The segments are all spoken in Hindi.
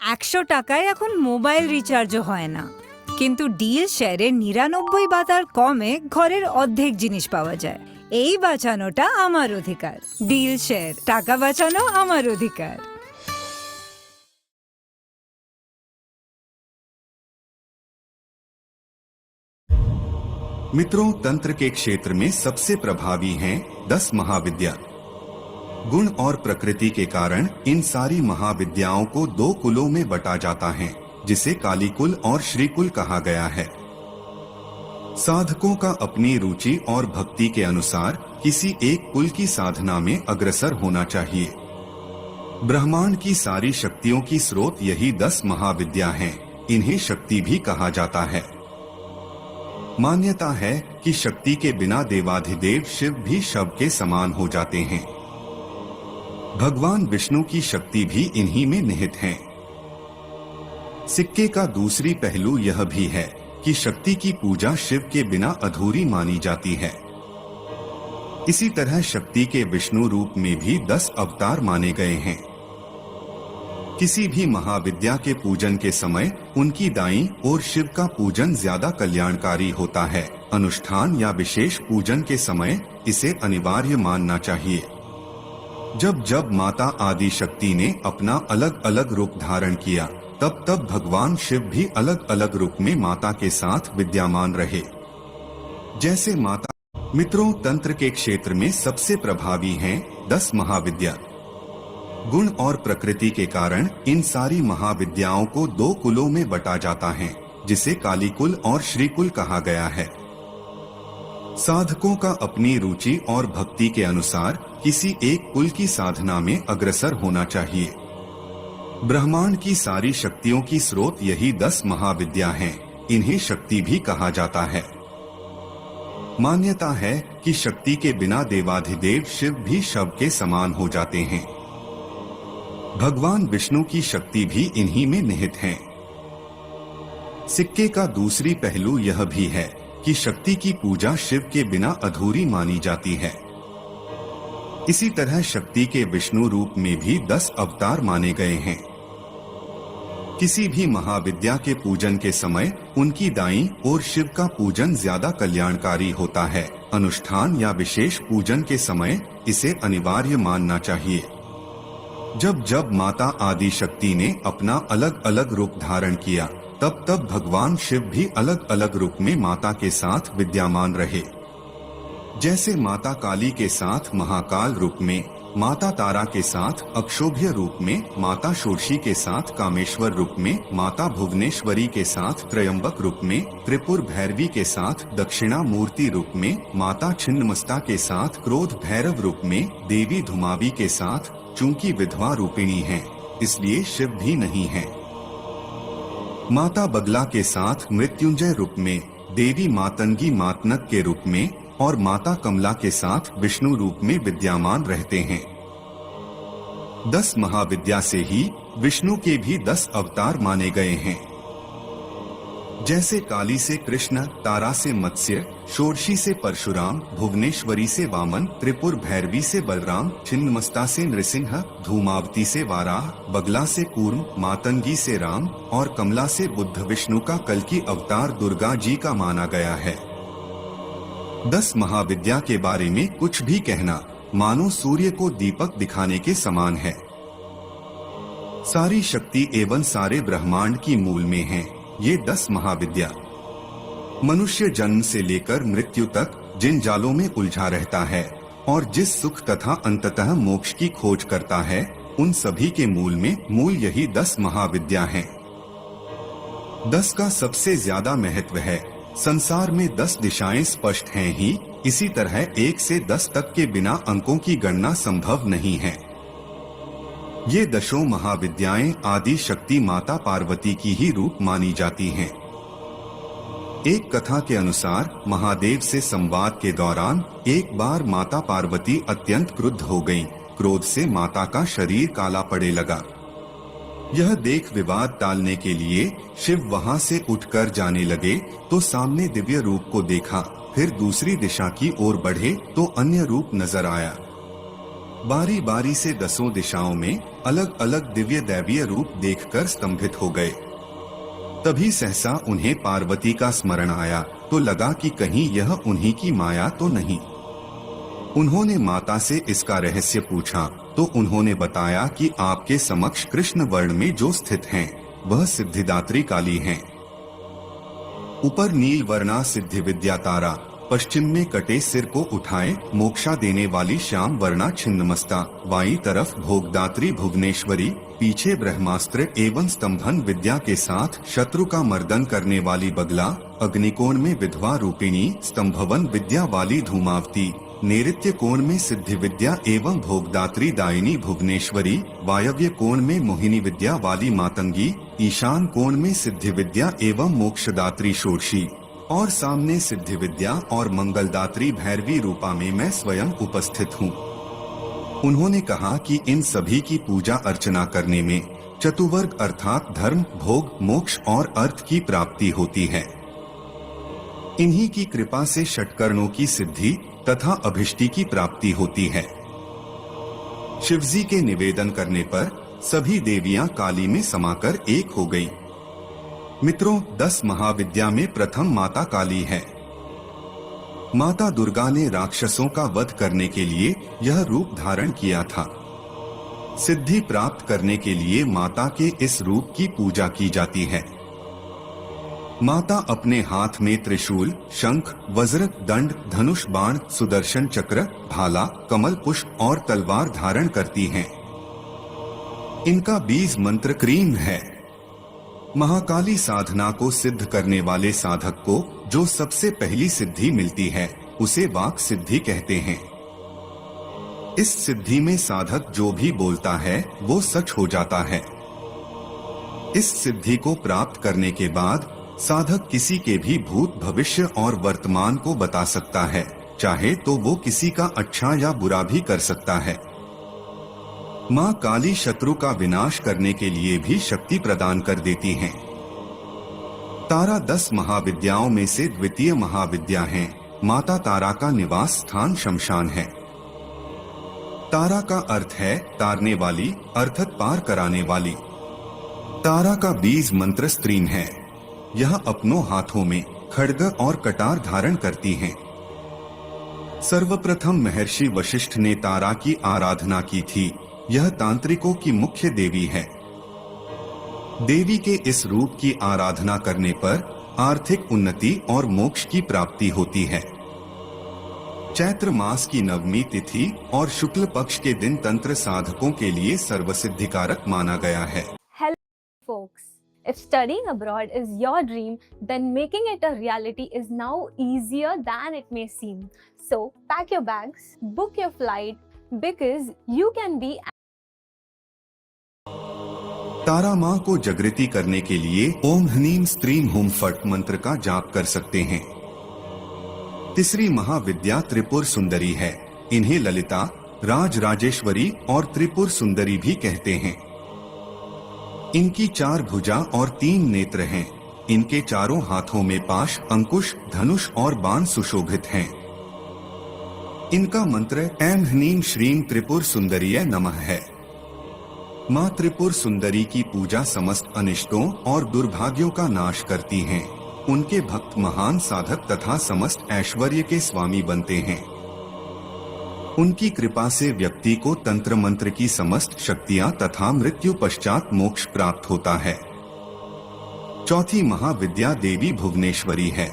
100 টাকায় এখন মোবাইল রিচার্জও হয় না, কিন্তু ডিল শেয়ারে 99 কমে ঘরের অর্ধেক জিনিস পাওয়া যায়। এই বাঁচানোটা আমার অধিকার। ডিল শেয়ার, টাকা বাঁচানো আমার অধিকার। मित्रों, तंत्र के क्षेत्र में सबसे प्रभावी हैं 10 महाविद्या। गुण और प्रकृति के कारण इन सारी महाविद्याओं को 2 कुलों में बटा जाता है, जिसे कालीकुल और श्रीकुल कहा गया है। साधकों का अपनी रुचि और भक्ति के अनुसार किसी एक कुल की साधना में अग्रसर होना चाहिए। ब्रह्मांड की सारी शक्तियों की स्रोत यही 10 महाविद्या हैं। इन्हें शक्ति भी कहा जाता है। मान्यता है कि शक्ति के बिना देवाधिदेव शिव भी शव के समान हो जाते हैं। भगवान विष्णु की शक्ति भी इन्हीं में निहित है। सिक्के का दूसरी पहलू यह भी है कि शक्ति की पूजा शिव के बिना अधूरी मानी जाती है। इसी तरह शक्ति के विष्णु रूप में भी 10 अवतार माने गए हैं। किसी भी महाविद्या के पूजन के समय उनकी दाईं ओर शिव का पूजन ज्यादा कल्याणकारी होता है। अनुष्ठान या विशेष पूजन के समय इसे अनिवार्य मानना चाहिए। जब जब माता आदि शक्ति ने अपना अलग अलग रूप धारण किया, तब तब भगवान शिव भी अलग अलग रूप में माता के साथ विद्यमान रहे। जैसे माता। मित्रों, तंत्र के क्षेत्र में सबसे प्रभावी हैं 10 महाविद्या। गुण और प्रकृति के कारण इन सारी महाविद्याओं को 2 कुलों में बटा जाता है, जिसे कालीकुल और श्रीकुल कहा गया है। साधकों का अपनी रुचि और भक्ति के अनुसार किसी एक कुल की साधना में अग्रसर होना चाहिए। ब्रह्मांड की सारी शक्तियों की स्रोत यही 10 महाविद्या हैं। इन्हें शक्ति भी कहा जाता है। मान्यता है कि शक्ति के बिना देवाधिदेव शिव भी शव के समान हो जाते हैं। भगवान विष्णु की शक्ति भी इन्हीं में निहित है। सिक्के का दूसरी पहलू यह भी है कि शक्ति की पूजा शिव के बिना अधूरी मानी जाती है। इसी तरह शक्ति के विष्णु रूप में भी 10 अवतार माने गए हैं। किसी भी महाविद्या के पूजन के समय उनकी दाईं ओर शिव का पूजन ज्यादा कल्याणकारी होता है। अनुष्ठान या विशेष पूजन के समय इसे अनिवार्य मानना चाहिए। जब जब माता आदि शक्ति ने अपना अलग अलग रूप धारण किया, तब तब भगवान शिव भी अलग अलग रूप में माता के साथ विद्यमान रहे। जैसे माता काली के साथ महाकाल रूप में, माता तारा के साथ अक्षोभ्य रूप में, माता षोडशी के साथ कामेश्वर रूप में, माता भुवनेश्वरी के साथ त्रयंबक रूप में, त्रिपुर भैरवी के साथ दक्षिणा मूर्ति रूप में, माता छिन्नमस्ता के साथ क्रोध भैरव रूप में, देवी धुमावी के साथ चूंकि विधवा रूपिणी हैं, इसलिए शिव भी नहीं है। माता बगला के साथ मृत्युंजय रूप में, देवी मातंगी मातनक के रूप में और माता कमला के साथ विष्णु रूप में विद्यमान रहते हैं। 10 महाविद्या से ही विष्णु के भी 10 अवतार माने गए हैं। जैसे काली से कृष्ण, तारा से मत्स्य, षोडशी से परशुराम, भुवनेश्वरी से वामन, त्रिपुर भैरवी से बलराम, छिन्नमस्ता से नृसिंह, धूमावती से वाराह, बगला से कूर्म, मातंगी से राम और कमला से बुद्ध विष्णु का कल की अवतार दुर्गा जी का माना गया है। 10 महाविद्या के बारे में कुछ भी कहना मानो सूर्य को दीपक दिखाने के समान है। सारी शक्ति एवं सारे ब्रह्मांड की मूल में है ये 10 महाविद्या। मनुष्य जन्म से लेकर मृत्यु तक जिन जालों में उलझा रहता है और जिस सुख तथा अंततः मोक्ष की खोज करता है, उन सभी के मूल यही 10 महाविद्या हैं। 10 का सबसे ज्यादा महत्व है। संसार में 10 दिशाएं स्पष्ट हैं ही, इसी तरह 1 से 10 तक के बिना अंकों की गणना संभव नहीं है। ये 10 महाविद्याएं आदि शक्ति माता पार्वती की ही रूप मानी जाती हैं। एक कथा के अनुसार महादेव से संवाद के दौरान एक बार माता पार्वती अत्यंत क्रुद्ध हो गईं। क्रोध से माता का शरीर काला पड़ने लगा। यह देख विवाद टालने के लिए शिव वहां से उठकर जाने लगे तो सामने दिव्य रूप को देखा। फिर दूसरी दिशा की ओर बढ़े तो अन्य रूप नजर आया। बारी बारी से 10 दिशाओं में अलग अलग दिव्य दैवीय रूप देखकर स्तंभित हो गए। तभी सहसा उन्हें पार्वती का स्मरण आया तो लगा कि कहीं यह उन्हीं की माया तो नहीं। उन्होंने माता से इसका रहस्य पूछा तो उन्होंने बताया कि आपके समक्ष कृष्ण वर्ण में जो स्थित हैं, वह सिद्धिदात्री काली हैं। ऊपर नील वर्णा सिद्धि विद्या तारा, पश्चिम में कटे सिर को उठाए मोक्षा देने वाली श्याम वर्णा छिन्नमस्ता, बाईं तरफ भोगदात्री भुवनेश्वरी, पीछे ब्रह्मास्त्र एवं स्तंभन विद्या के साथ शत्रु का मर्दन करने वाली बगला, अग्निकोण में विधवा रूपिणी स्तंभवन विद्या वाली धूमावती, नैऋत्य कोण में सिद्धि विद्या एवं भोगदात्री दायिनी भुवनेश्वरी, वायव्य कोण में मोहिनी विद्या वाली मातंगी, ईशान कोण में सिद्धि विद्या एवं मोक्षदात्री षोडशी और सामने सिद्धि विद्या और मंगलदात्री भैरवी रूपा में मैं स्वयं उपस्थित हूँ। उन्होंने कहा कि इन सभी की पूजा अर्चना करने में चतुर्वर्ग अर्थात धर्म, भोग, मोक्ष और अर्थ की प्राप्ति होती है। इन्हीं की कृपा से षटकर्णों की सिद्धि तथा अभिष्टि की प्राप्ति होती है। शिवजी के निवेदन करने पर सभी देवियां काली में समाकर एक हो गईं। मित्रों, 10 महाविद्या में प्रथम माता काली है। माता दुर्गा ने राक्षसों का वध करने के लिए यह रूप धारण किया था। सिद्धि प्राप्त करने के लिए माता के इस रूप की पूजा की जाती है। माता अपने हाथ में त्रिशूल, शंख, वज्र, दंड, धनुष बाण, सुदर्शन चक्र, भाला, कमल पुष्प और तलवार धारण करती हैं। इनका बीज मंत्र क्रीम है। महाकाली साधना को सिद्ध करने वाले साधक को जो सबसे पहली सिद्धि मिलती है उसे वाक सिद्धि कहते हैं। इस सिद्धि में साधक जो भी बोलता है वो सच हो जाता है। इस सिद्धि को प्राप्त करने के बाद साधक किसी के भी भूत, भविष्य और वर्तमान को बता सकता है। चाहे तो वो किसी का अच्छा या बुरा भी कर सकता है। माँ काली शत्रु का विनाश करने के लिए भी शक्ति प्रदान कर देती हैं। तारा 10 महाविद्याओं में से द्वितीय महाविद्या है। माता तारा का निवास स्थान शमशान है। तारा का अर्थ है तारने वाली अर्थात पार कराने वाली। तारा का बीज मंत्र स्त्रीम है। यह अपनों हाथों में खड्ग और कटार धारण करती हैं। सर्वप्रथम महर्षि वशिष्ठ ने तारा की आराधना की थी। यह तांत्रिकों की मुख्य देवी है। देवी के इस रूप की आराधना करने पर आर्थिक उन्नति और मोक्ष की प्राप्ति होती है। चैत्र मास की नवमी तिथि और शुक्ल पक्ष के दिन तंत्र साधकों के लिए सर्वसिद्धिकारक माना गया है। Hello folks, if studying abroad is your dream, then making it a reality is now easier than it may seem. So pack your bags, book your flight because you can be तारा माँ को जागृति करने के लिए ओम ह्रीं स्त्रीं हुम फट मंत्र का जाप कर सकते हैं। तीसरी महाविद्या त्रिपुर सुंदरी है। इन्हें ललिता, राज राजेश्वरी और त्रिपुर सुंदरी भी कहते हैं। इनकी 4 भुजा और 3 नेत्र हैं। इनके चारों हाथों में पाश, अंकुश, धनुष और बाण सुशोभित हैं। इनका मंत्र ऐं ह्रीं श्रीं त्रिपुर सुंदरीय नमः है। माँ त्रिपुर सुंदरी की पूजा समस्त अनिष्टों और दुर्भाग्यों का नाश करती हैं। उनके भक्त महान साधक तथा समस्त ऐश्वर्य के स्वामी बनते हैं। उनकी कृपा से व्यक्ति को तंत्र मंत्र की समस्त शक्तियां तथा मृत्यु पश्चात मोक्ष प्राप्त होता है। चौथी महाविद्या देवी भुवनेश्वरी है।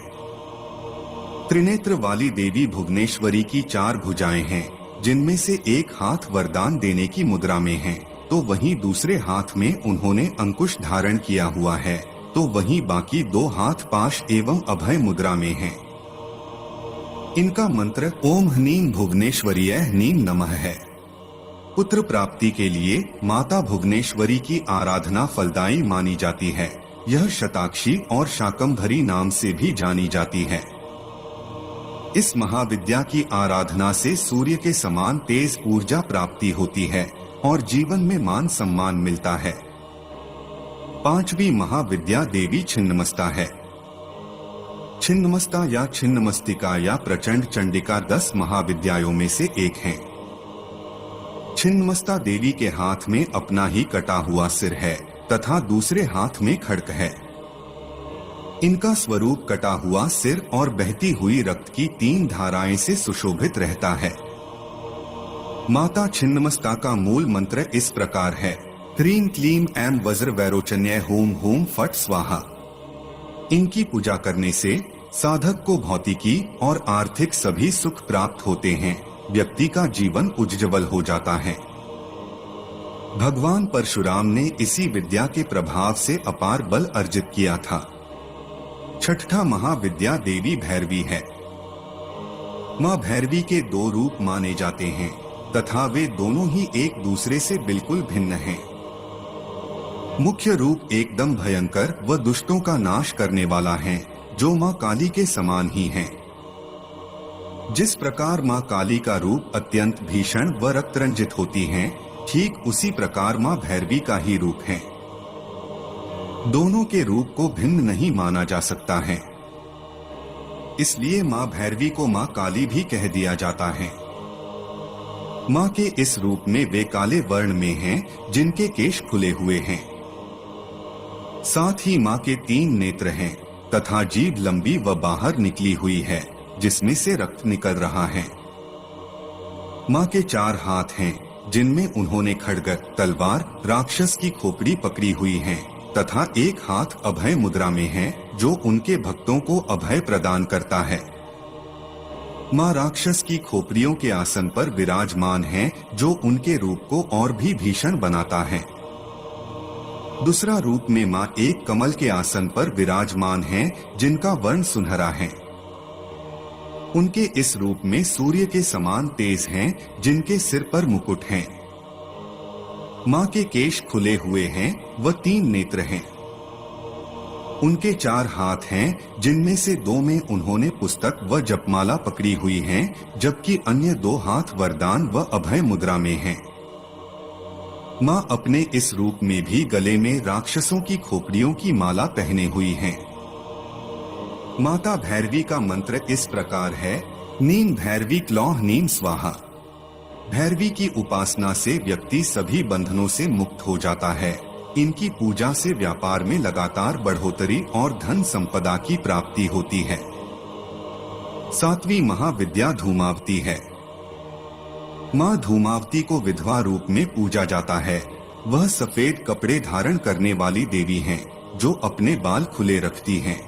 त्रिनेत्र वाली देवी भुवनेश्वरी की 4 भुजाएं हैं, जिनमें से एक हाथ वरदान देने की मुद्रा में है, तो वहीं दूसरे हाथ में उन्होंने अंकुश धारण किया हुआ है, तो वहीं बाकी 2 हाथ पाश एवं अभय मुद्रा में हैं। इनका मंत्र ओम ह्रीं भुवनेश्वरीय ह्रीं नमः है। पुत्र प्राप्ति के लिए माता भुवनेश्वरी की आराधना फलदायी मानी जाती है। यह शताक्षी और शाकंभरी नाम से भी जानी जाती है। इस महाविद्या की आराधना से सूर्य के समान तेज ऊर्जा प्राप्ति होती है और जीवन में मान सम्मान मिलता है। 5वीं महाविद्या देवी छिन्नमस्ता है। छिन्नमस्ता या छिन्नमस्तिका या प्रचंड चंडिका 10 महाविद्याओं में से एक है। छिन्नमस्ता देवी के हाथ में अपना ही कटा हुआ सिर है तथा दूसरे हाथ में खड्ग है। इनका स्वरूप कटा हुआ सिर और बहती हुई रक्त की 3 धाराएं से सुशोभित रहता है। माता छिन्नमस्ता का मूल मंत्र इस प्रकार है: ह्रीं क्लीं ऐं वज्र वैरोचन्य हूं हूं फट स्वाहा। इनकी पूजा करने से साधक को भौतिकी और आर्थिक सभी सुख प्राप्त होते हैं। व्यक्ति का जीवन उज्ज्वल हो जाता है। भगवान परशुराम ने इसी विद्या के प्रभाव से अपार बल अर्जित किया था। छठा महाविद्या देवी भैरवी है। मां भैरवी के 2 रूप माने जाते हैं तथा वे दोनों ही एक दूसरे से बिल्कुल भिन्न हैं। मुख्य रूप एकदम भयंकर व दुष्टों का नाश करने वाला है, जो मां काली के समान ही हैं। जिस प्रकार मां काली का रूप अत्यंत भीषण व रक्तरंजित होती हैं, ठीक उसी प्रकार मां भैरवी का ही रूप है। दोनों के रूप को भिन्न नहीं माना जा सकता है, इसलिए मां भैरवी को मां काली भी कह दिया जाता है। मां के इस रूप में वे काले वर्ण में हैं, जिनके केश खुले हुए हैं। साथ ही मां के 3 नेत्र हैं तथा जीभ लंबी व बाहर निकली हुई है, जिसमें से रक्त निकल रहा है। मां के 4 हाथ हैं, जिनमें उन्होंने खड्ग, तलवार, राक्षस की खोपड़ी पकड़ी हुई है तथा एक हाथ अभय मुद्रा में है, जो उनके भक्तों को अभय प्रदान करता है। मां राक्षस की खोपड़ियों के आसन पर विराजमान है, जो उनके रूप को और भी भीषण बनाता है। दूसरा रूप में मां एक कमल के आसन पर विराजमान है, जिनका वर्ण सुनहरा है। उनके इस रूप में सूर्य के समान तेज हैं, जिनके सिर पर मुकुट हैं। मां के केश खुले हुए हैं व 3 नेत्र हैं। उनके 4 हाथ हैं, जिनमें से 2 में उन्होंने पुस्तक व जपमाला पकड़ी हुई हैं, जबकि अन्य 2 हाथ वरदान व अभय मुद्रा में हैं। मां अपने इस रूप में भी गले में राक्षसों की खोपड़ियों की माला पहने हुई हैं। माता भैरवी का मंत्र इस प्रकार है: नीम भैरवी क्लौह नीम स्वाहा। भैरवी की उपासना से व्यक्ति सभी बंधनों से मुक्त हो जाता है। इनकी पूजा से व्यापार में लगातार बढ़ोतरी और धन संपदा की प्राप्ति होती है। 7वीं महाविद्या धूमावती है। मां धूमावती को विधवा रूप में पूजा जाता है। वह सफेद कपड़े धारण करने वाली देवी हैं, जो अपने बाल खुले रखती हैं।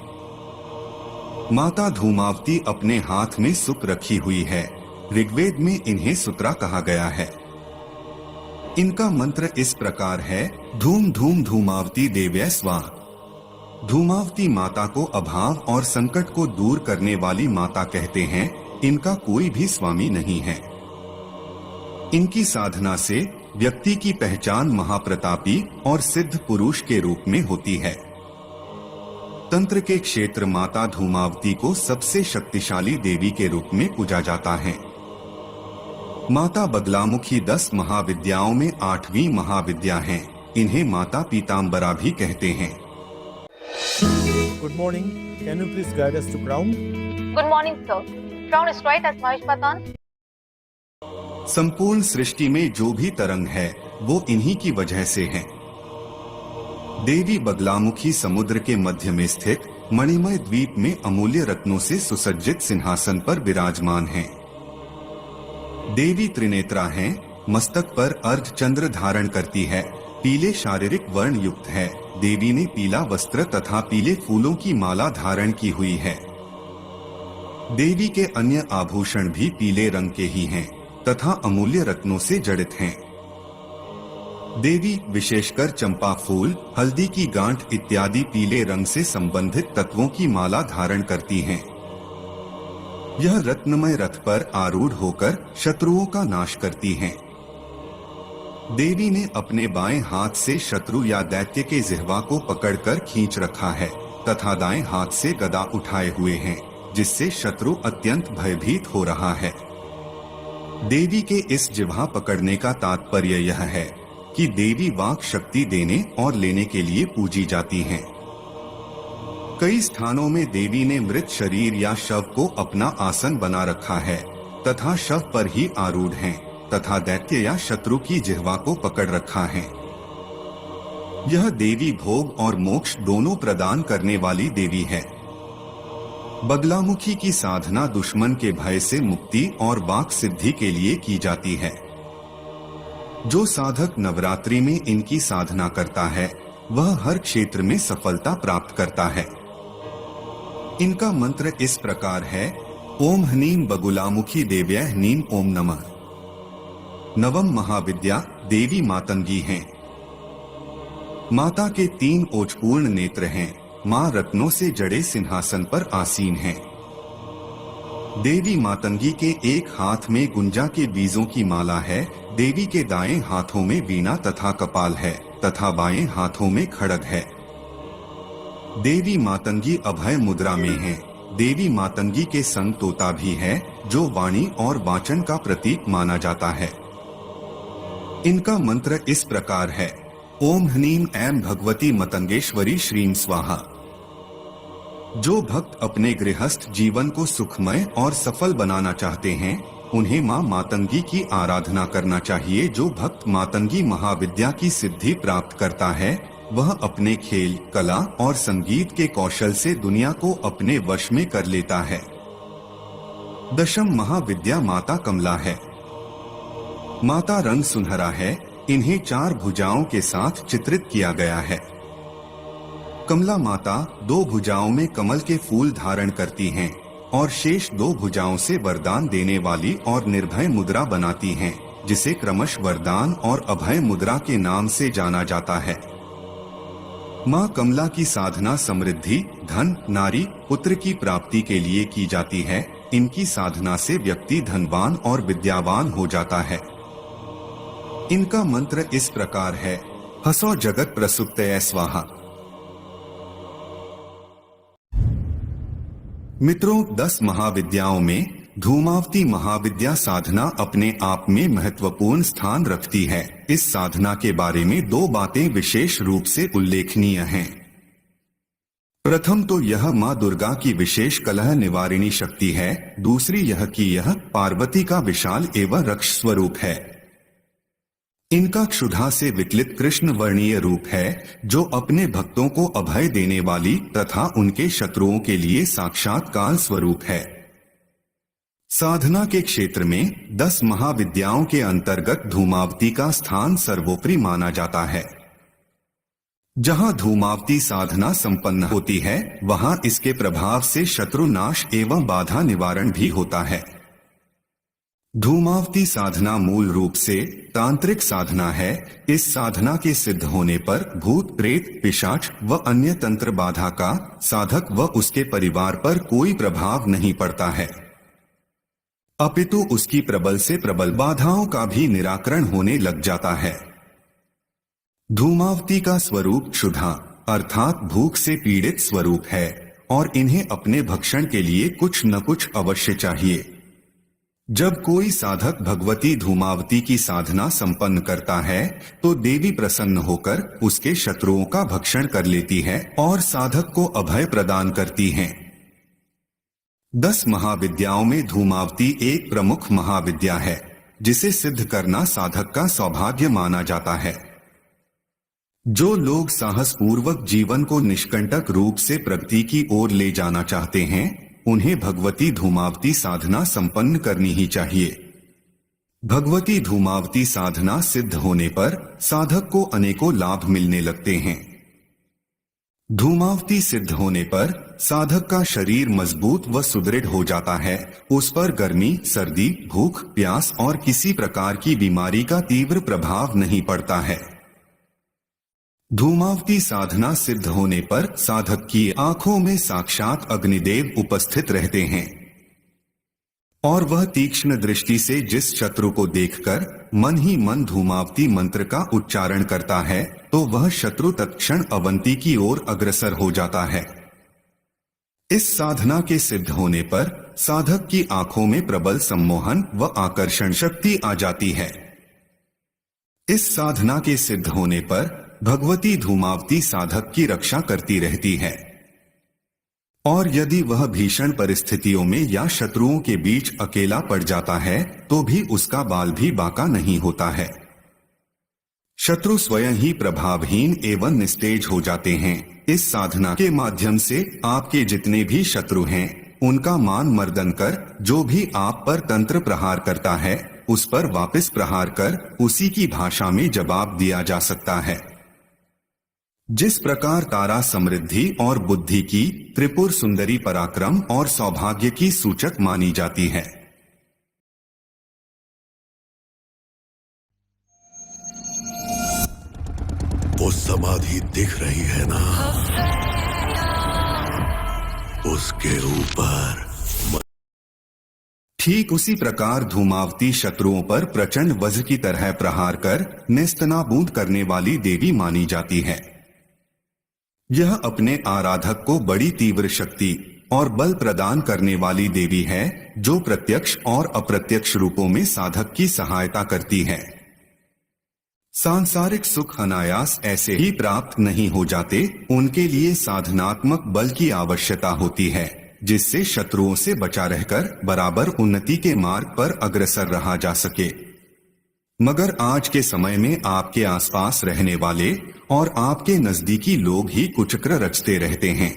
माता धूमावती अपने हाथ में सुप रखी हुई है। ऋग्वेद में इन्हें सुत्रा कहा गया है। इनका मंत्र इस प्रकार है: धूम धूम धूमावती देव्य स्वाहा। धूमावती माता को अभाव और संकट को दूर करने वाली माता कहते हैं। इनका कोई भी स्वामी नहीं है। इनकी साधना से व्यक्ति की पहचान महाप्रतापी और सिद्ध पुरुष के रूप में होती है। तंत्र के क्षेत्र माता धूमावती को सबसे शक्तिशाली देवी के रूप में पूजा जाता है। माता बगलामुखी 10 महाविद्याओं में 8वीं महाविद्या है। इन्हें माता पीताम्बरा भी कहते हैं। Good morning. Can you please guide us to Crown? Good morning, sir. Crown is right as Maheshpatan. संपूर्ण सृष्टि में जो भी तरंग है, वो इन्हीं की वजह से है। देवी बगलामुखी समुद्र के मध्य में स्थित मणिमय द्वीप में अमूल्य रत्नों से सुसज्जित सिंहासन पर विराजमान हैं। देवी त्रिनेत्रा हैं, मस्तक पर अर्ध चंद्र धारण करती है, पीले शारीरिक वर्ण युक्त है। देवी ने पीला वस्त्र तथा पीले फूलों की माला धारण की हुई है। देवी के अन्य आभूषण भी पीले रंग के ही हैं तथा अमूल्य रत्नों से जड़ित हैं। देवी विशेषकर चंपा फूल, हल्दी की गांठ इत्यादि पीले रंग से संबंधित तत्वों की माला धारण करती हैं। यह रत्नमय रथ पर आरूढ़ होकर शत्रुओं का नाश करती हैं। देवी ने अपने बाएं हाथ से शत्रु या दैत्य के जिह्वा को पकड़कर खींच रखा है तथा दाएं हाथ से गदा उठाए हुए हैं, जिससे शत्रु अत्यंत भयभीत हो रहा है। देवी के इस जिह्वा पकड़ने का तात्पर्य यह है कि देवी वाक शक्ति देने और लेने के लिए पूजी जाती हैं। कई स्थानों में देवी ने मृत शरीर या शव को अपना आसन बना रखा है तथा शव पर ही आरूढ़ हैं। तथा दैत्य या शत्रु की जिह्वा को पकड़ रखा है। यह देवी भोग और मोक्ष दोनों प्रदान करने वाली देवी है। बगलामुखी की साधना दुश्मन के भय से मुक्ति और वाक सिद्धि के लिए की जाती है। जो साधक नवरात्रि में इनकी साधना करता है वह हर क्षेत्र में सफलता प्राप्त करता है। इनका मंत्र इस प्रकार है: ओम ह्नीं बगुलामुखी देव्यै ह्नीं ओम नमः। नवम महाविद्या देवी मातंगी हैं। माता के 3 ओजपूर्ण नेत्र हैं। मां रत्नों से जड़े सिंहासन पर आसीन हैं। देवी मातंगी के एक हाथ में गुंजा के बीजों की माला है। देवी के दाएं हाथों में वीणा तथा कपाल है तथा बाएं हाथों में खड्ग है। देवी मातंगी अभय मुद्रा में है। देवी मातंगी के संग तोता भी है जो वाणी और वाचन का प्रतीक माना जाता है। इनका मंत्र इस प्रकार है: ओम ह्नीं ऐं भगवती मतंगेश्वरी श्रीं स्वाहा। जो भक्त अपने गृहस्थ जीवन को सुखमय और सफल बनाना चाहते हैं उन्हें मां मातंगी की आराधना करना चाहिए। जो भक्त मातंगी महाविद्या की सिद्धि प्राप्त करता है वह अपने खेल, कला और संगीत के कौशल से दुनिया को अपने वश में कर लेता है। दशम महाविद्या माता कमला है। माता रंग सुनहरा है। इन्हें 4 भुजाओं के साथ चित्रित किया गया है। कमला माता 2 भुजाओं में कमल के फूल धारण करती हैं और शेष 2 भुजाओं से वरदान देने वाली और निर्भय मुद्रा बनाती हैं, जिसे क्रमश वरदान और अभय मुद्रा के नाम से जाना जाता है। मां कमला की साधना समृद्धि, धन, नारी, पुत्र की प्राप्ति के लिए की जाती है। इनकी साधना से व्यक्ति धनवान और विद्यावान हो जाता है। इनका मंत्र इस प्रकार है: हसो जगत प्रसुप्तये स्वाहा। मित्रों, 10 महाविद्याओं में धूमावती महाविद्या साधना अपने आप में महत्वपूर्ण स्थान रखती है। इस साधना के बारे में 2 बातें विशेष रूप से उल्लेखनीय हैं। प्रथम तो यह मां दुर्गा की विशेष कलह निवारिणी शक्ति है। दूसरी यह कि यह पार्वती का विशाल एवं रक्ष स्वरूप है। इनका क्षुधा से विकलित कृष्ण वर्णीय रूप है जो अपने भक्तों को अभय देने वाली तथा उनके शत्रुओं के लिए साक्षात काल स्वरूप है। साधना के क्षेत्र में 10 महाविद्याओं के अंतर्गत धूमावती का स्थान सर्वोपरि माना जाता है। जहां धूमावती साधना संपन्न होती है वहां इसके प्रभाव से शत्रु नाश एवं बाधा निवारण भी होता है। धूमावती साधना मूल रूप से तांत्रिक साधना है। इस साधना के सिद्ध होने पर भूत, प्रेत, पिशाच व अन्य तंत्र बाधा का साधक व उसके परिवार पर कोई प्रभाव नहीं पड़ता है, अपितु उसकी प्रबल से प्रबल बाधाओं का भी निराकरण होने लग जाता है। धूमावती का स्वरूप क्षुधा अर्थात भूख से पीड़ित स्वरूप है और इन्हें अपने भक्षण के लिए कुछ न कुछ अवश्य चाहिए। जब कोई साधक भगवती धूमावती की साधना संपन्न करता है तो देवी प्रसन्न होकर उसके शत्रुओं का भक्षण कर लेती है और साधक को अभय प्रदान करती हैं। 10 महाविद्याओं में धूमावती एक प्रमुख महाविद्या है जिसे सिद्ध करना साधक का सौभाग्य माना जाता है। जो लोग साहसपूर्वक जीवन को निष्कंटक रूप से प्रगति की ओर ले जाना चाहते हैं उन्हें भगवती धूमावती साधना संपन्न करनी ही चाहिए। भगवती धूमावती साधना सिद्ध होने पर साधक को अनेकों लाभ मिलने लगते हैं। धूमावती सिद्ध होने पर साधक का शरीर मजबूत व सुदृढ़ हो जाता है। उस पर गर्मी, सर्दी, भूख, प्यास और किसी प्रकार की बीमारी का तीव्र प्रभाव नहीं पड़ता है। धूमावती साधना सिद्ध होने पर साधक की आंखों में साक्षात अग्निदेव उपस्थित रहते हैं और वह तीक्ष्ण दृष्टि से जिस शत्रु को देखकर मन ही मन धूमावती मंत्र का उच्चारण करता है तो वह शत्रु तत्क्षण अवंती की ओर अग्रसर हो जाता है। इस साधना के सिद्ध होने पर साधक की आंखों में प्रबल सम्मोहन व आकर्षण शक्ति आ जाती है। इस साधना के सिद्ध होने पर भगवती धूमावती साधक की रक्षा करती रहती है और यदि वह भीषण परिस्थितियों में या शत्रुओं के बीच अकेला पड़ जाता है तो भी उसका बाल भी बांका नहीं होता है। शत्रु स्वयं ही प्रभावहीन एवं निस्तेज हो जाते हैं। इस साधना के माध्यम से आपके जितने भी शत्रु हैं उनका मान मर्दन कर जो भी आप पर तंत्र प्रहार करता है उस पर वापस प्रहार कर उसी की भाषा में जवाब दिया जा सकता है। जिस प्रकार तारा समृद्धि और बुद्धि की, त्रिपुर सुंदरी पराक्रम और सौभाग्य की सूचक मानी जाती है। वो समाधि दिख रही है ना, उसके ऊपर ठीक उसी प्रकार धूमावती शत्रुओं पर प्रचंड वज्र की तरह प्रहार कर नेस्तनाबूद करने वाली देवी मानी जाती है। यह अपने आराधक को बड़ी तीव्र शक्ति और बल प्रदान करने वाली देवी है जो प्रत्यक्ष और अप्रत्यक्ष रूपों में साधक की सहायता करती है। सांसारिक सुख अनायास ऐसे ही प्राप्त नहीं हो जाते, उनके लिए साधनात्मक बल की आवश्यकता होती है जिससे शत्रुओं से बचा रहकर बराबर उन्नति के मार्ग पर अग्रसर रहा जा सके। मगर आज के समय में आपके आसपास रहने वाले और आपके नजदीकी लोग ही कुचक्र रचते रहते हैं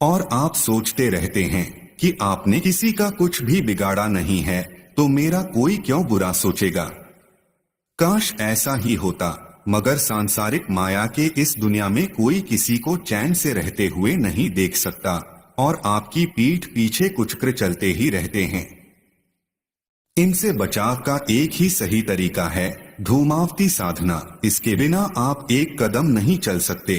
और आप सोचते रहते हैं कि आपने किसी का कुछ भी बिगाड़ा नहीं है तो मेरा कोई क्यों बुरा सोचेगा। काश ऐसा ही होता, मगर सांसारिक माया के इस दुनिया में कोई किसी को चैन से रहते हुए नहीं देख सकता और आपकी पीठ पीछे कुचक्र चलते ही रहते हैं। इनसे बचाव का एक ही सही तरीका है धूमावती साधना। इसके बिना आप एक कदम नहीं चल सकते।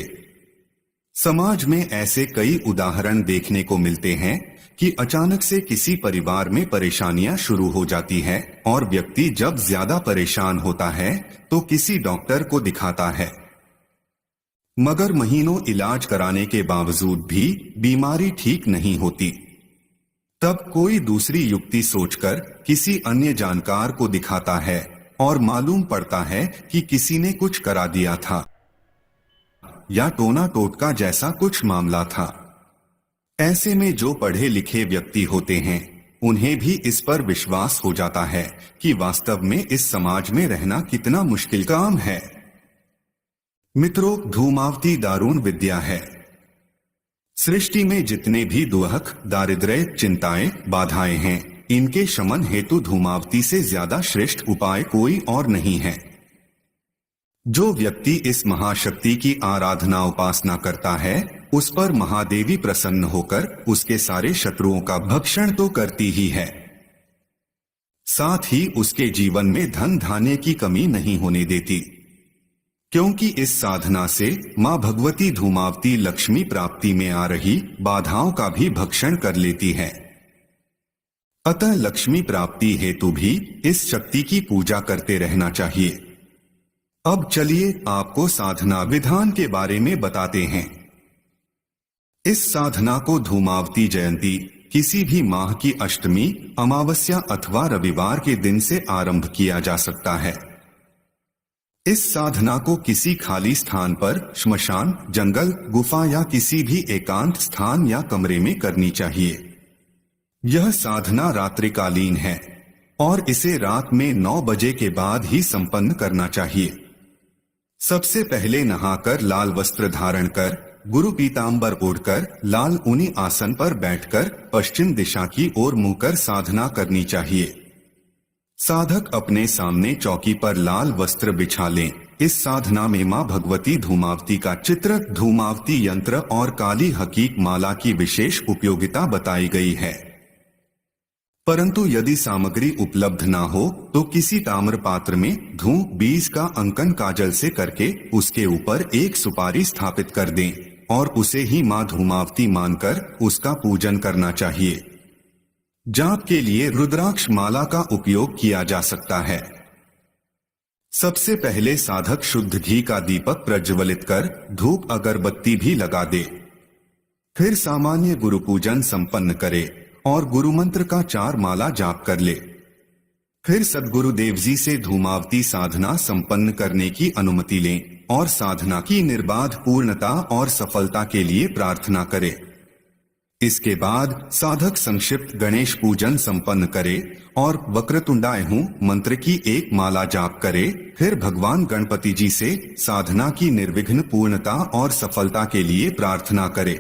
समाज में ऐसे कई उदाहरण देखने को मिलते हैं कि अचानक से किसी परिवार में परेशानियां शुरू हो जाती है और व्यक्ति जब ज्यादा परेशान होता है तो किसी डॉक्टर को दिखाता है, मगर महीनों इलाज कराने के बावजूद भी बीमारी ठीक नहीं होती। तब कोई दूसरी युक्ति सोचकर किसी अन्य जानकार को दिखाता है और मालूम पड़ता है कि किसी ने कुछ करा दिया था या टोना टोटका जैसा कुछ मामला था। ऐसे में जो पढ़े लिखे व्यक्ति होते हैं उन्हें भी इस पर विश्वास हो जाता है कि वास्तव में इस समाज में रहना कितना मुश्किल काम है। मित्रों, धूमावती दारुण विद्या है। सृष्टि में जितने भी दुख, दारिद्र्य, चिंताएं, बाधाएं हैं, इनके शमन हेतु धूमावती से ज्यादा श्रेष्ठ उपाय कोई और नहीं है। जो व्यक्ति इस महाशक्ति की आराधना उपासना करता है उस पर महादेवी प्रसन्न होकर उसके सारे शत्रुओं का भक्षण तो करती ही है, साथ ही उसके जीवन में धन धान्य की कमी नहीं होने देती, क्योंकि इस साधना से मां भगवती धूमावती लक्ष्मी प्राप्ति में आ रही बाधाओं का भी भक्षण कर लेती है। अतः लक्ष्मी प्राप्ति हेतु भी इस शक्ति की पूजा करते रहना चाहिए। अब चलिए आपको साधना विधान के बारे में बताते हैं। इस साधना को धूमावती जयंती, किसी भी माह की अष्टमी, अमावस्या अथवा रविवार के दिन से आरंभ किया जा सकता है। इस साधना को किसी खाली स्थान पर, श्मशान, जंगल, गुफा या किसी भी एकांत स्थान या कमरे में करनी चाहिए। यह साधना रात्रिकालीन है और इसे रात में 9 बजे के बाद ही संपन्न करना चाहिए। सबसे पहले नहाकर लाल वस्त्र धारण कर, गुरु पीतांबर ओढ़कर, लाल ऊनी आसन पर बैठकर पश्चिम दिशा की ओर मुंह कर साधना करनी चाहिए। साधक अपने सामने चौकी पर लाल वस्त्र बिछा लें। इस साधना में मां भगवती धूमावती का चित्र, धूमावती यंत्र और काली हकीक माला की विशेष उपयोगिता बताई गई है। परंतु यदि सामग्री उपलब्ध ना हो तो किसी ताम्र पात्र में धूप बीज का अंकन काजल से करके उसके ऊपर एक सुपारी स्थापित कर दें और उसे ही मां धूमावती मानकर उसका पूजन करना चाहिए। जाप के लिए रुद्राक्ष माला का उपयोग किया जा सकता है। सबसे पहले साधक शुद्ध घी का दीपक प्रज्वलित कर धूप अगरबत्ती भी लगा दे। फिर सामान्य गुरु पूजन संपन्न करे और गुरु मंत्र का 4 माला जाप कर ले। फिर सद्गुरुदेव जी से धूमावती साधना संपन्न करने की अनुमति लें और साधना की निर्बाध पूर्णता और सफलता के लिए प्रार्थना करें। इसके बाद साधक संक्षिप्त गणेश पूजन संपन्न करे और वक्रतुंडाय हूँ मंत्र की एक माला जाप करे। फिर भगवान गणपति जी से साधना की निर्विघ्न पूर्णता और सफलता के लिए प्रार्थना करे।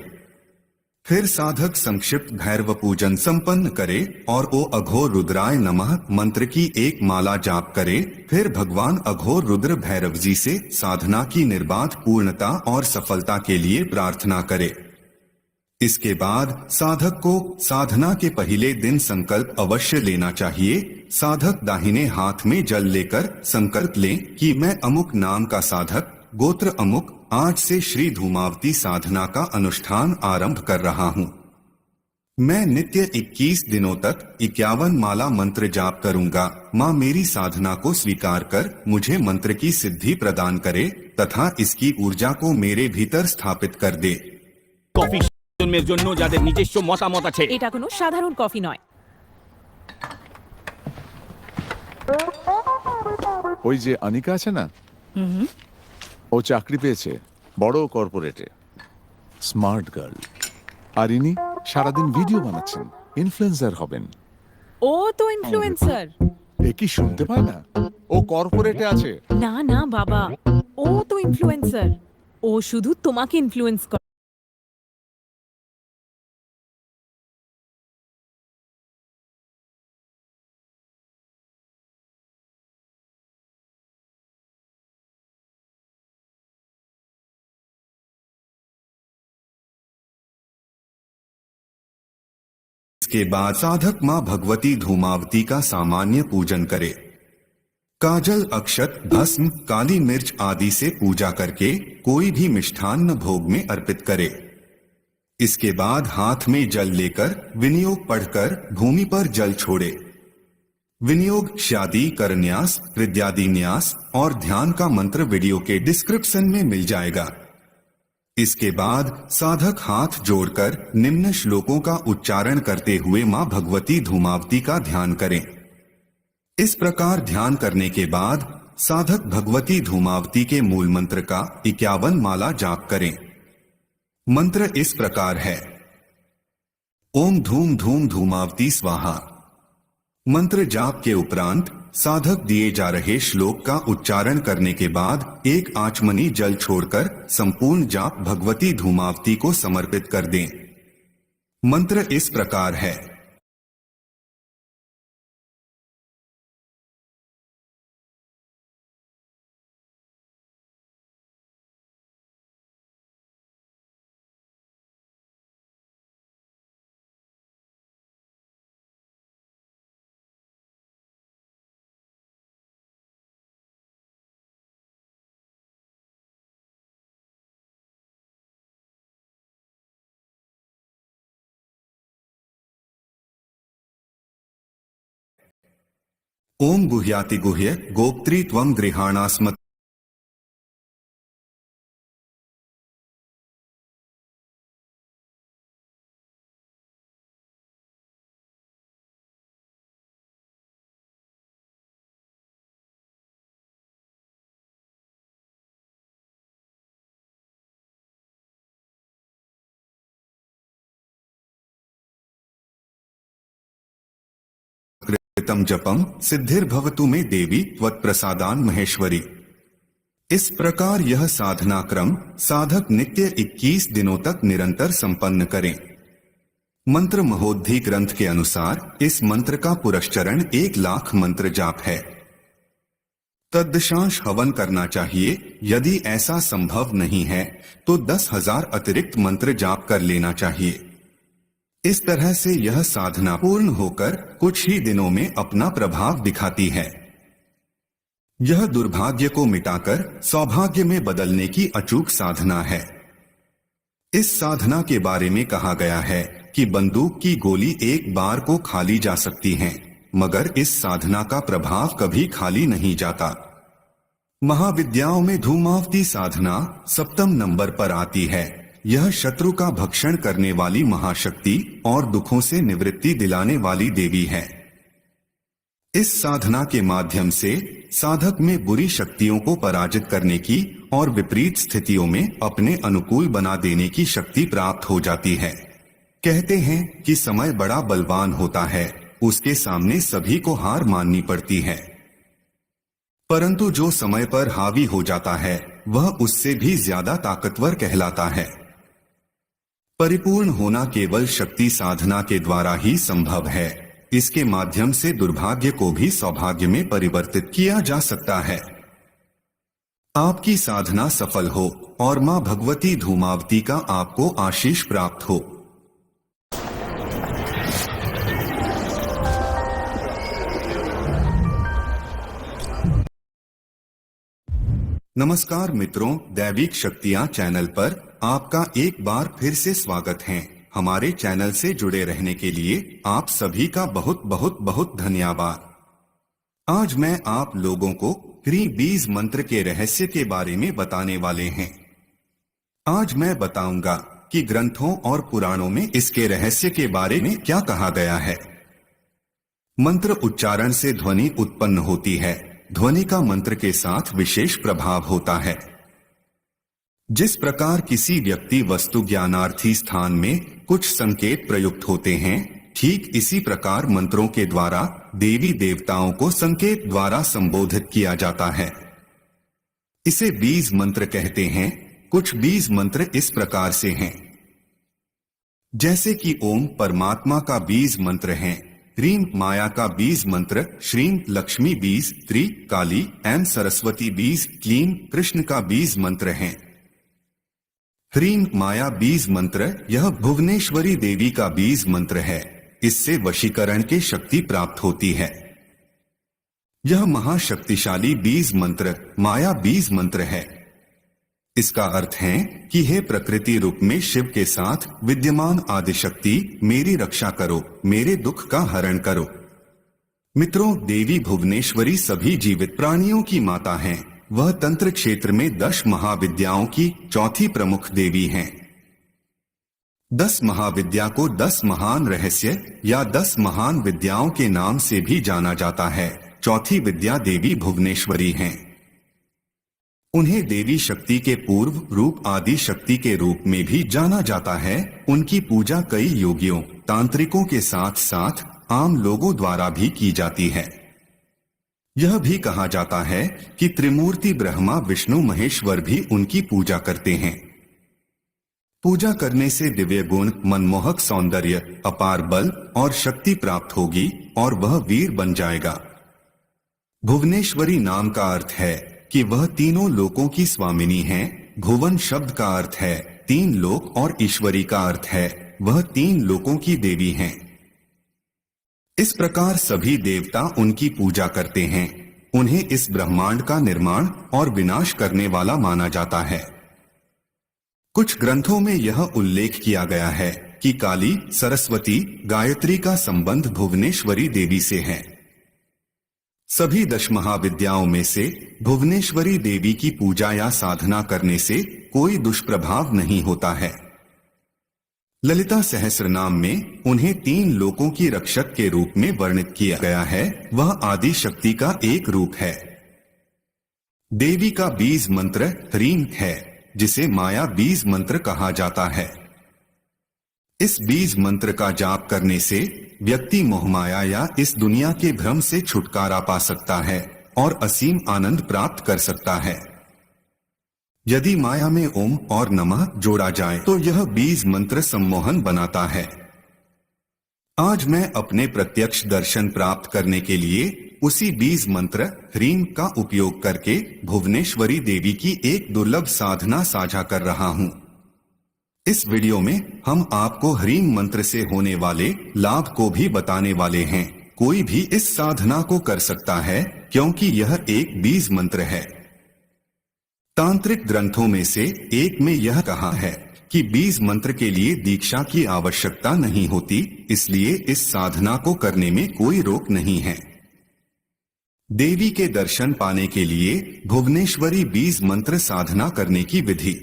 फिर साधक संक्षिप्त भैरव पूजन संपन्न करे और ओ अघोर रुद्राय नमः मंत्र की एक माला जाप करे। फिर भगवान अघोर रुद्र भैरव जी से साधना की निर्बाध पूर्णता और सफलता के लिए प्रार्थना करे। इसके बाद साधक को साधना के पहले दिन संकल्प अवश्य लेना चाहिए। साधक दाहिने हाथ में जल लेकर संकल्प लें कि मैं अमुक नाम का साधक गोत्र अमुक आज से श्री धूमावती साधना का अनुष्ठान आरंभ कर रहा हूँ। मैं नित्य 21 दिनों तक 51 माला मंत्र जाप करूंगा। माँ मेरी साधना को स्वीकार कर मुझे मंत्र की सिद्धि प्रदान करे तथा इसकी ऊर्जा को मेरे भीतर स्थापित कर दे। কফি জন্মের জন্য যাদের নিজস্ব মতামত আছে এটা কোনো সাধারণ কফি নয়। ওই যে অনিকা আছে না, ও চাকরি পেয়েছে বড় কর্পোরেটে, স্মার্ট গার্ল। আর ইনি সারাদিন ভিডিও বানাচ্ছেন, ইনফ্লুয়েন্সার হবেন। ও তো ইনফ্লুয়েন্সার। এ কি শুনতে পায় না? ও কর্পোরেটে আছে। না না বাবা, ও তো ইনফ্লুয়েন্সার। ও শুধু তোমাকে ইনফ্লুয়েন্স করে। इसके बाद साधक मां भगवती धूमावती का सामान्य पूजन करे। काजल, अक्षत, भस्म, काली मिर्च आदि से पूजा करके कोई भी मिष्ठान्न भोग में अर्पित करे। इसके बाद हाथ में जल लेकर विनियोग पढ़कर भूमि पर जल छोड़े। विनियोग शादी करन्यास, हृदयादि न्यास और ध्यान का मंत्र वीडियो के डिस्क्रिप्शन में मिल जाएगा। इसके बाद साधक हाथ जोड़कर निम्न श्लोकों का उच्चारण करते हुए मां भगवती धूमावती का ध्यान करें। इस प्रकार ध्यान करने के बाद साधक भगवती धूमावती के मूल मंत्र का 51 माला जाप करें। मंत्र इस प्रकार है: ओम धूम धूम धूमावती स्वाहा। मंत्र जाप के उपरांत साधक दिए जा रहे श्लोक का उच्चारण करने के बाद एक आचमनी जल छोड़कर संपूर्ण जाप भगवती धूमावती को समर्पित कर दें। मंत्र इस प्रकार है: ओम गुह्याति गुह्य गोप्त्री त्वं गृहाणास्मत्। जपम सिद्धिर्भवतु में देवी त्वत्प्रसादान महेश्वरी। इस प्रकार यह साधना क्रम साधक नित्य 21 दिनों तक निरंतर संपन्न करें। मंत्र महोद्धि ग्रंथ के अनुसार इस मंत्र का पुरश्चरण 1,00,000 मंत्र जाप है। तदशांश हवन करना चाहिए। यदि ऐसा संभव नहीं है तो 10,000 अतिरिक्त मंत्र जाप कर लेना चाहिए। इस तरह से यह साधना पूर्ण होकर कुछ ही दिनों में अपना प्रभाव दिखाती है। यह दुर्भाग्य को मिटाकर सौभाग्य में बदलने की अचूक साधना है। इस साधना के बारे में कहा गया है कि बंदूक की गोली एक बार को खाली जा सकती है, मगर इस साधना का प्रभाव कभी खाली नहीं जाता। महाविद्याओं में धूमावती साधना 7वें नंबर पर आती है। यह शत्रु का भक्षण करने वाली महाशक्ति और दुखों से निवृत्ति दिलाने वाली देवी है। इस साधना के माध्यम से साधक में बुरी शक्तियों को पराजित करने की और विपरीत स्थितियों में अपने अनुकूल बना देने की शक्ति प्राप्त हो जाती है। कहते हैं कि समय बड़ा बलवान होता है, उसके सामने सभी को हार माननी पड़ती है। परंतु जो समय पर हावी हो जाता है वह उससे भी ज्यादा ताकतवर कहलाता है। परिपूर्ण होना केवल शक्ति साधना के द्वारा ही संभव है। इसके माध्यम से दुर्भाग्य को भी सौभाग्य में परिवर्तित किया जा सकता है। आपकी साधना सफल हो और मां भगवती धूमावती का आपको आशीष प्राप्त हो। नमस्कार मित्रों, दैविक शक्तियां चैनल पर आपका एक बार फिर से स्वागत है। हमारे चैनल से जुड़े रहने के लिए आप सभी का बहुत बहुत बहुत धन्यवाद। आज मैं आप लोगों को ह्रीं बीज मंत्र के रहस्य के बारे में बताने वाले हैं। आज मैं बताऊंगा कि ग्रंथों और पुराणों में इसके रहस्य के बारे में क्या कहा गया है। मंत्र उच्चारण से ध्वनि उत्पन्न होती है। ध्वनि का मंत्र के साथ विशेष प्रभाव होता है। जिस प्रकार किसी व्यक्ति वस्तु ज्ञानार्थी स्थान में कुछ संकेत प्रयुक्त होते हैं, ठीक इसी प्रकार मंत्रों के द्वारा देवी देवताओं को संकेत द्वारा संबोधित किया जाता है। इसे बीज मंत्र कहते हैं। कुछ बीज मंत्र इस प्रकार से हैं, जैसे कि ओम परमात्मा का बीज मंत्र है, ह्रीं माया का बीज मंत्र, श्रीं लक्ष्मी बीज, त्रि काली एम सरस्वती बीज, क्लीं कृष्ण का बीज मंत्र है। ह्रीं माया बीज मंत्र यह भुवनेश्वरी देवी का बीज मंत्र है। इससे वशीकरण की शक्ति प्राप्त होती है। यह महाशक्तिशाली बीज मंत्र माया बीज मंत्र है। इसका अर्थ है कि हे प्रकृति रूप में शिव के साथ विद्यमान आदिशक्ति, मेरी रक्षा करो, मेरे दुख का हरण करो। मित्रों, देवी भुवनेश्वरी सभी जीवित प्राणियों की माता हैं। वह तंत्र क्षेत्र में 10 महाविद्याओं की चौथी प्रमुख देवी हैं। 10 महाविद्या को 10 महान रहस्य या 10 महान विद्याओं के नाम से भी जाना जाता है। चौथी विद्या देवी भुवनेश्वरी हैं। उन्हें देवी शक्ति के पूर्व रूप आदि शक्ति के रूप में भी जाना जाता है। उनकी पूजा कई योगियों, तांत्रिकों के साथ साथ आम लोगों द्वारा भी की जाती है। यह भी कहा जाता है कि त्रिमूर्ति ब्रह्मा विष्णु महेश्वर भी उनकी पूजा करते हैं। पूजा करने से दिव्य गुण, मनमोहक सौंदर्य, अपार बल और शक्ति प्राप्त होगी और वह वीर बन जाएगा। भुवनेश्वरी नाम का अर्थ है कि वह तीनों लोकों की स्वामिनी हैं। भुवन शब्द का अर्थ है 3 लोक और ईश्वरी का अर्थ है वह 3 लोकों की देवी हैं। इस प्रकार सभी देवता उनकी पूजा करते हैं। उन्हें इस ब्रह्मांड का निर्माण और विनाश करने वाला माना जाता है। कुछ ग्रंथों में यह उल्लेख किया गया है कि काली, सरस्वती, गायत्री का संबंध भुवनेश्वरी देवी से है। सभी 10 महाविद्याओं में से भुवनेश्वरी देवी की पूजा या साधना करने से कोई दुष्प्रभाव नहीं होता है। ललिता सहस्रनाम में उन्हें 3 लोकों की रक्षक के रूप में वर्णित किया गया है। वह आदि शक्ति का एक रूप है। देवी का बीज मंत्र ह्रीं है, जिसे माया बीज मंत्र कहा जाता है। इस बीज मंत्र का जाप करने से व्यक्ति मोहमाया या इस दुनिया के भ्रम से छुटकारा पा सकता है और असीम आनंद प्राप्त कर सकता है। यदि माया में ओम और नमः जोड़ा जाए तो यह बीज मंत्र सम्मोहन बनाता है। आज मैं अपने प्रत्यक्ष दर्शन प्राप्त करने के लिए उसी बीज मंत्र ह्रीं का उपयोग करके भुवनेश्वरी देवी की एक दुर्लभ साधना साझा कर रहा हूं। इस वीडियो में हम आपको ह्रीं मंत्र से होने वाले लाभ को भी बताने वाले हैं। कोई भी इस साधना को कर सकता है क्योंकि यह एक बीज मंत्र है। तांत्रिक ग्रंथों में से एक में यह कहा है कि बीज मंत्र के लिए दीक्षा की आवश्यकता नहीं होती, इसलिए इस साधना को करने में कोई रोक नहीं है। देवी के दर्शन पाने के लिए भुवनेश्वरी बीज मंत्र साधना करने की विधि।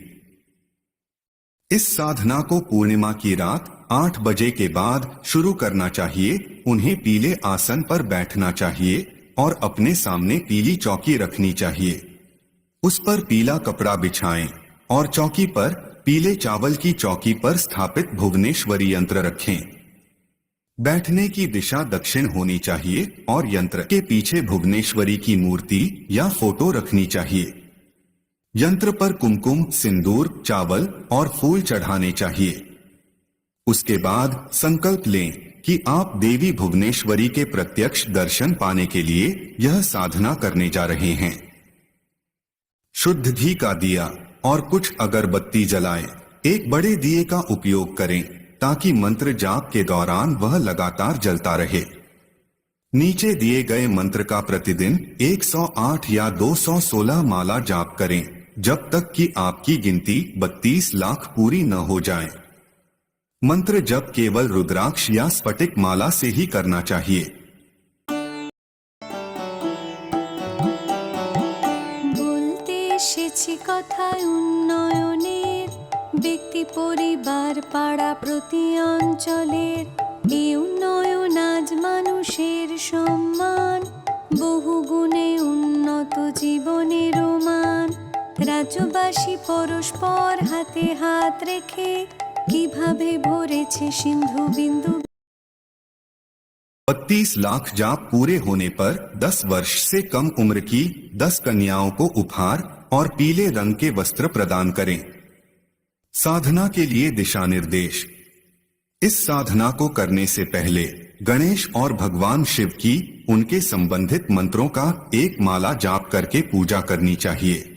इस साधना को पूर्णिमा की रात 8 बजे के बाद शुरू करना चाहिए। उन्हें पीले आसन पर बैठना चाहिए और अपने सामने पीली चौकी रखनी चाहिए। उस पर पीला कपड़ा बिछाएं और चौकी पर पीले चावल की चौकी पर स्थापित भुवनेश्वरी यंत्र रखें। बैठने की दिशा दक्षिण होनी चाहिए और यंत्र के पीछे भुवनेश्वरी की मूर्ति या फोटो रखनी चाहिए। यंत्र पर कुमकुम, सिंदूर, चावल और फूल चढ़ाने चाहिए। उसके बाद संकल्प लें कि आप देवी भुवनेश्वरी के प्रत्यक्ष दर्शन पाने के लिए यह साधना करने जा रहे हैं। शुद्ध घी का दिया और कुछ अगरबत्ती जलाएं। एक बड़े दिए का उपयोग करें ताकि मंत्र जाप के दौरान वह लगातार जलता रहे। नीचे दिए गए मंत्र का प्रतिदिन 108 या 216 माला जाप करें जब तक कि आपकी गिनती 32 लाख पूरी न हो जाए। मंत्र जप केवल रुद्राक्ष या स्फटिक माला से ही करना चाहिए। বলতে এসেছি কথায় উন্নয়নের, ব্যক্তি পরিবার পাড়া প্রতি অঞ্চলের এই উন্নয়ন আজ মানুষের সম্মান, বহু গুণে উন্নত জীবনের মান। রাজ্যবাসী পরস্পর হাতে হাত রেখে কিভাবে ভরেছে সিন্ধু বিন্দু। 32 लाख जाप पूरे होने पर 10 वर्ष से कम उम्र की 10 कन्याओं को उपहार और पीले रंग के वस्त्र प्रदान करें। साधना के लिए दिशा निर्देश। इस साधना को करने से पहले गणेश और भगवान शिव की उनके संबंधित मंत्रों का एक माला जाप करके पूजा करनी चाहिए।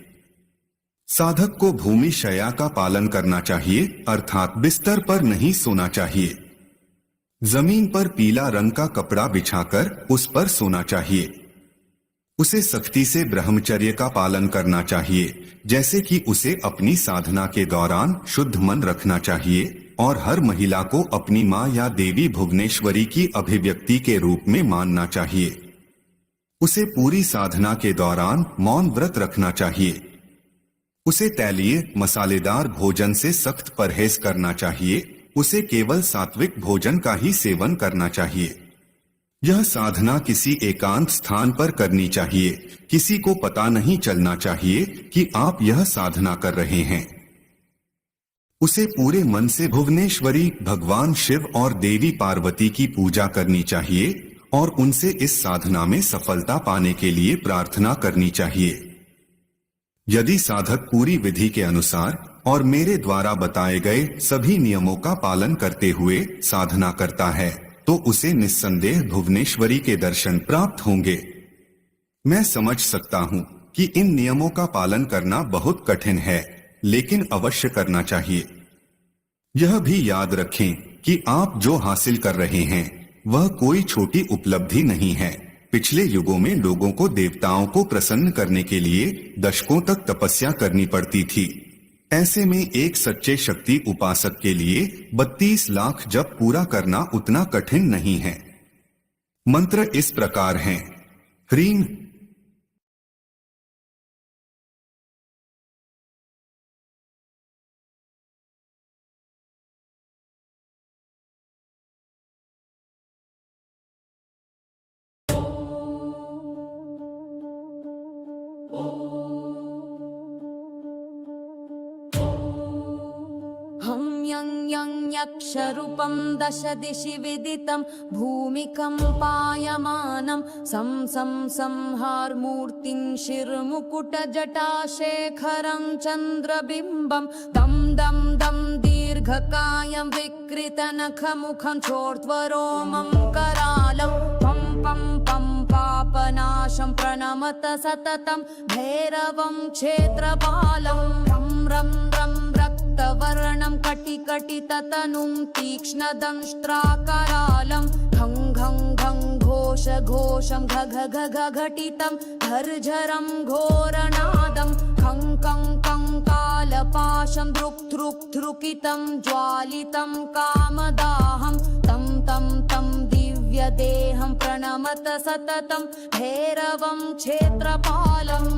साधक को भूमि शय्या का पालन करना चाहिए, अर्थात बिस्तर पर नहीं सोना चाहिए। जमीन पर पीला रंग का कपड़ा बिछाकर उस पर सोना चाहिए। उसे सख्ती से ब्रह्मचर्य का पालन करना चाहिए, जैसे कि उसे अपनी साधना के दौरान शुद्ध मन रखना चाहिए और हर महिला को अपनी मां या देवी भुवनेश्वरी की अभिव्यक्ति के रूप में मानना चाहिए। उसे पूरी साधना के दौरान मौन व्रत रखना चाहिए। उसे तैलीय मसालेदार भोजन से सख्त परहेज करना चाहिए। उसे केवल सात्विक भोजन का ही सेवन करना चाहिए। यह साधना किसी एकांत स्थान पर करनी चाहिए। किसी को पता नहीं चलना चाहिए कि आप यह साधना कर रहे हैं। उसे पूरे मन से भुवनेश्वरी, भगवान शिव और देवी पार्वती की पूजा करनी चाहिए और उनसे इस साधना में सफलता पाने के लिए प्रार्थना करनी चाहिए। यदि साधक पूरी विधि के अनुसार और मेरे द्वारा बताए गए सभी नियमों का पालन करते हुए साधना करता है तो उसे निस्संदेह भुवनेश्वरी के दर्शन प्राप्त होंगे। मैं समझ सकता हूँ कि इन नियमों का पालन करना बहुत कठिन है, लेकिन अवश्य करना चाहिए। यह भी याद रखें कि आप जो हासिल कर रहे हैं वह कोई छोटी उपलब्धि नहीं है। पिछले युगों में लोगों को देवताओं को प्रसन्न करने के लिए दशकों तक तपस्या करनी पड़ती थी। ऐसे में एक सच्चे शक्ति उपासक के लिए 32 लाख जप पूरा करना उतना कठिन नहीं है। मंत्र इस प्रकार हैं। ह्रीं यक्षरूपं दश दिशि विदितं भूमिकम्पायमानं सं सं संहारमूर्तिं शिरमुकुटजटाशेखरं चन्द्रबिम्बं दं दं दं दीर्घकायं विकृतनखमुखं चोर्ध्वरोमं करालं पं पं पं पापनाशं प्रणमत सततं भैरवं क्षेत्रपालं रं रं रं वर्णं कटि कटि ततनुं तीक्ष्णदंष्ट्राकरालं घं घं घं घोष घोषं घ घ घ घ घटितं झरझरं घोरनादं खं कं कं कालपाशं धृक् धृक् धृकितं ज्वालितं कामदाहं तं तं तं दिव्यदेहं प्रणमत सततं भैरवं क्षेत्रपालम्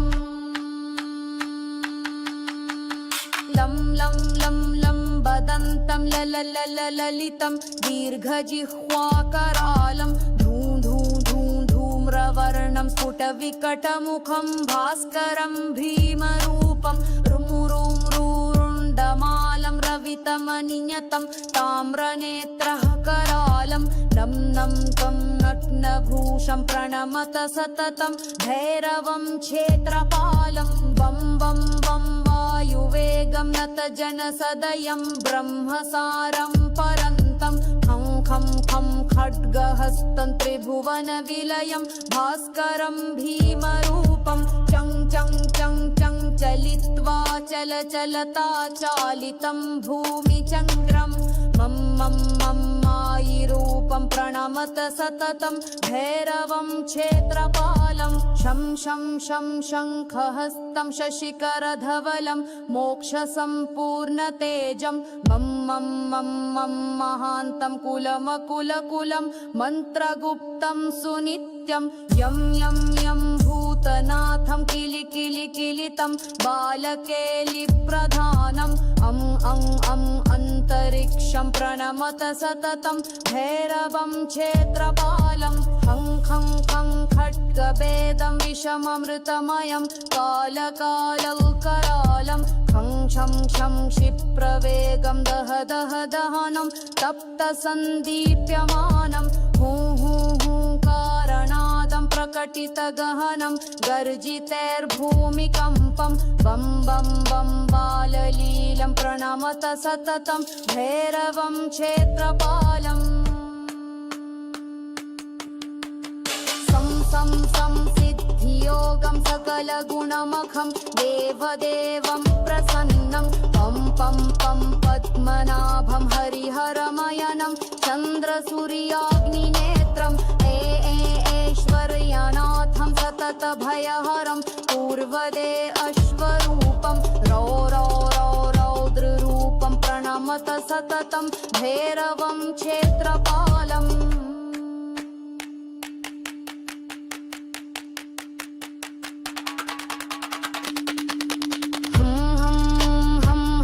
लं लं लं लं बदन्तं ललितं दीर्घजिह्वाकरालं धूं धूं धूं धूम्रवर्णं स्फुटविकटमुखं भास्करं भीमरूपं रुं रुं रुरुण्डमालं नियतं ताम्रनेत्रः करालं नं नं तं नग्नभूषं प्रणमत सततं भैरवं क्षेत्रपालं वं वं वं वायुवेगं नतजनसदयं ब्रह्मसारं परन्तं खं खं खं खड्गहस्तं त्रिभुवनविलयं भास्करं भीमरूपं चं चं चं चं चलित्वा चलता चालितं भूमिचन्द्रं मं मं मं मायिरूपं प्रणमत सततं भैरवं क्षेत्रपालं शं शं शं शङ्खहस्तं शशिकरधवलं मोक्षसम्पूर्णतेजं मं मं मं मं महान्तं कुलमकुलकुलं मन्त्रगुप्तं सुनित्यं यं यं यं भूतनाथं किलितं बालकेलिप्रधानम् अं अन्तरिक्षं प्रणमत सततं भैरवं क्षेत्रपालं खं खं खं खड्गभेदं विषममृतमयं कालकालकरालं खं छं छं क्षिप्रवेगं दह दह दहनं तप्तसन्दीप्यमानं हूं हूं हूंकारनादं प्रकटितगहनं गर्जितैर्भूमिकम्पं बं बं बं बाललीलं प्रणमत सततं भैरवं क्षेत्रपालम् सं सं सिद्धियोगं सकलगुणमखं देवदेवं प्रसन्नं पं पं पं पद्मनाभं हरिहरमयनं चन्द्रसूर्याग्निनेत्रं ऐश्वर्यनाथं सततभयहरं पूर्वदे अश्वरूपं रौद्ररूपं प्रणमत सततं भैरवं क्षेत्रपालम्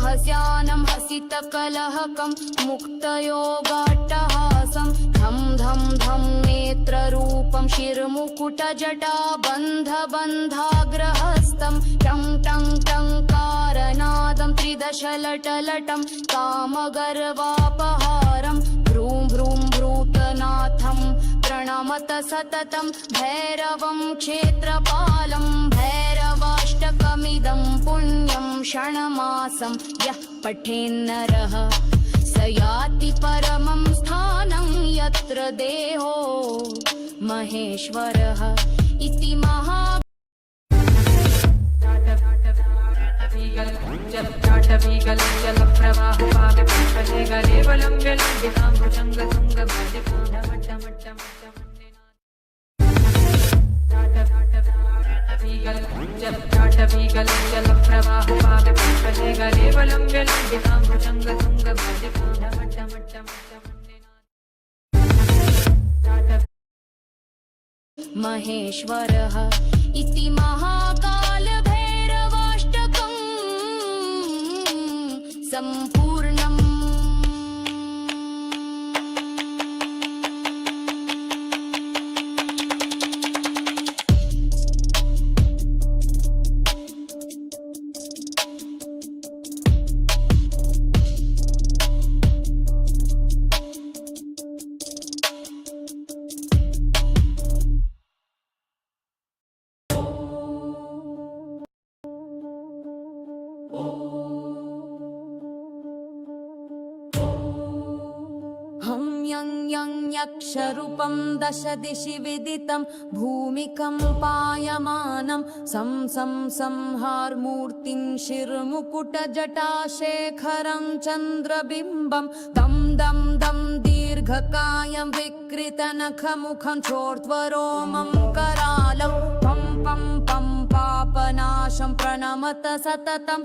हस्यानं हसितकलहकं मुक्तयोगाट्टहासं धं धं धं नेत्ररूपं शिरमुकुटजटाबन्धबन्धाग्रहस्तं टं टं टं कारनादं त्रिदशलटलटं कामगर्वापहारं भ्रूं भ्रूं भ्रूतनाथं प्रणमत सततं भैरवं क्षेत्रपालं भैरवाष्टकमिदं पुण्यं क्षणमासं यः पठेन्नरः स याति परमं स्थानं यत्र देहो महेश्वरः इति महा महेश्वरः इति महाकालभैरवाष्टकं सम्पूर्णम् यक्षरूपं दश दिशि विदितं भूमिकम्पायमानं सं सं संहारमूर्तिं शिरमुकुटजटाशेखरं चन्द्रबिम्बं दं दं दं दीर्घकायं विकृतनखमुखं चोर्ध्वरोमं करालं पं पं पं पापनाशं प्रणमत सततं